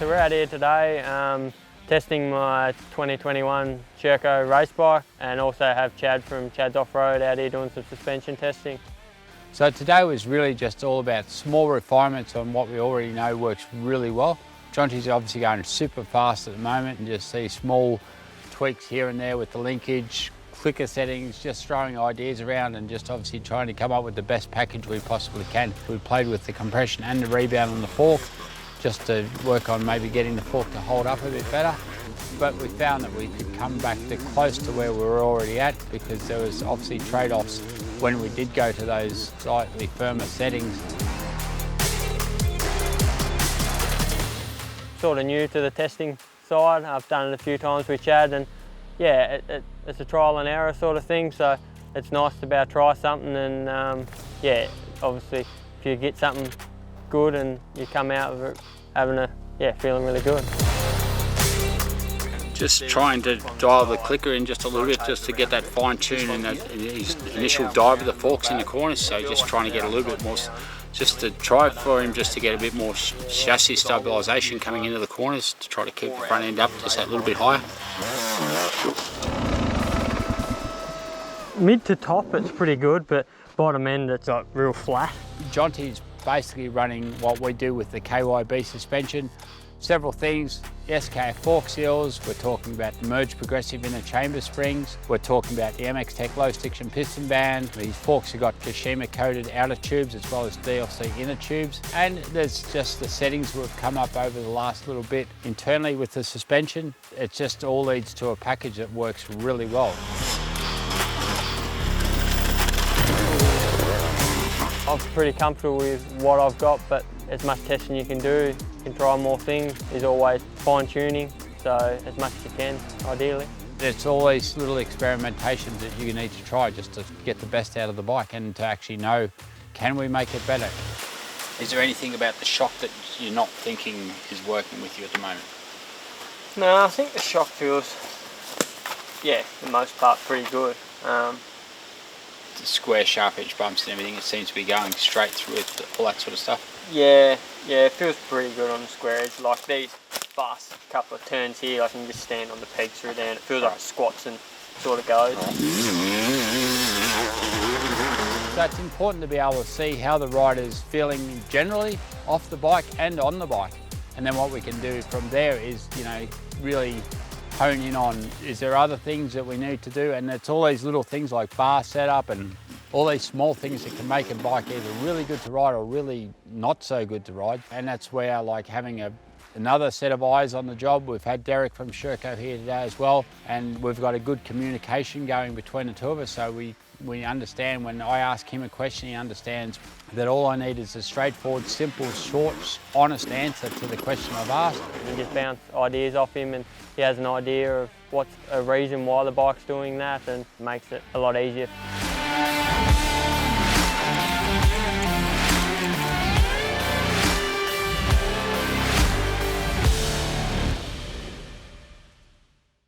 So we're out here today testing my 2021 Sherco race bike, and also have Chad from Chad's Off-Road out here doing some suspension testing. So today was really just all about small refinements on what we already know works really well. Jonte's obviously going super fast at the moment, and just see small tweaks here and there with the linkage, clicker settings, just throwing ideas around and just obviously trying to come up with the best package we possibly can. We played with the compression and the rebound on the fork, just to work on maybe getting the fork to hold up a bit better. But we found that we could come back to close to where we were already at, because there was obviously trade-offs when we did go to those slightly firmer settings. Sort of new to the testing side. I've done it a few times with Chad, and yeah, it's a trial and error sort of thing, so it's nice to be able to try something, and yeah, obviously if you get something good and you come out of it feeling really good. Just trying to dial the clicker in just a little bit, just to get that fine tune and his initial dive of the forks in the corners. So just trying to get a little bit more, just to try for him, just to get a bit more chassis stabilisation coming into the corners, to try to keep the front end up just that little bit higher. Mid to top it's pretty good, but bottom end it's like real flat. Jonte's basically running what we do with the KYB suspension. Several things: SKF fork seals, we're talking about the merged progressive inner chamber springs, we're talking about the MX Tech low stiction piston band. These forks have got Kashima coated outer tubes as well as DLC inner tubes, and there's just the settings we've come up over the last little bit internally with the suspension. It just all leads to a package that works really well. I'm pretty comfortable with what I've got, but as much testing you can do, you can try more things. There's always fine tuning, so as much as you can, ideally. There's all these little experimentations that you need to try just to get the best out of the bike, and to actually know, can we make it better? Is there anything about the shock that you're not thinking is working with you at the moment? No, I think the shock feels, yeah, for the most part pretty good. The square sharp edge bumps and everything, it seems to be going straight through with all that sort of stuff. Yeah, it feels pretty good on the square edge. Like these fast couple of turns here, I can just stand on the pegs through there, and it feels like it squats and sort of goes. So it's important to be able to see how the rider's feeling generally off the bike and on the bike, and then what we can do from there is, you know, really hone in on, is there other things that we need to do? And it's all these little things like bar setup and all these small things that can make a bike either really good to ride or really not so good to ride. And that's where, like, having another set of eyes on the job. We've had Derek from Sherco here today as well, and we've got a good communication going between the two of us, so we understand when I ask him a question, he understands that all I need is a straightforward, simple, short, honest answer to the question I've asked. You just bounce ideas off him, and he has an idea of what's a reason why the bike's doing that, and makes it a lot easier.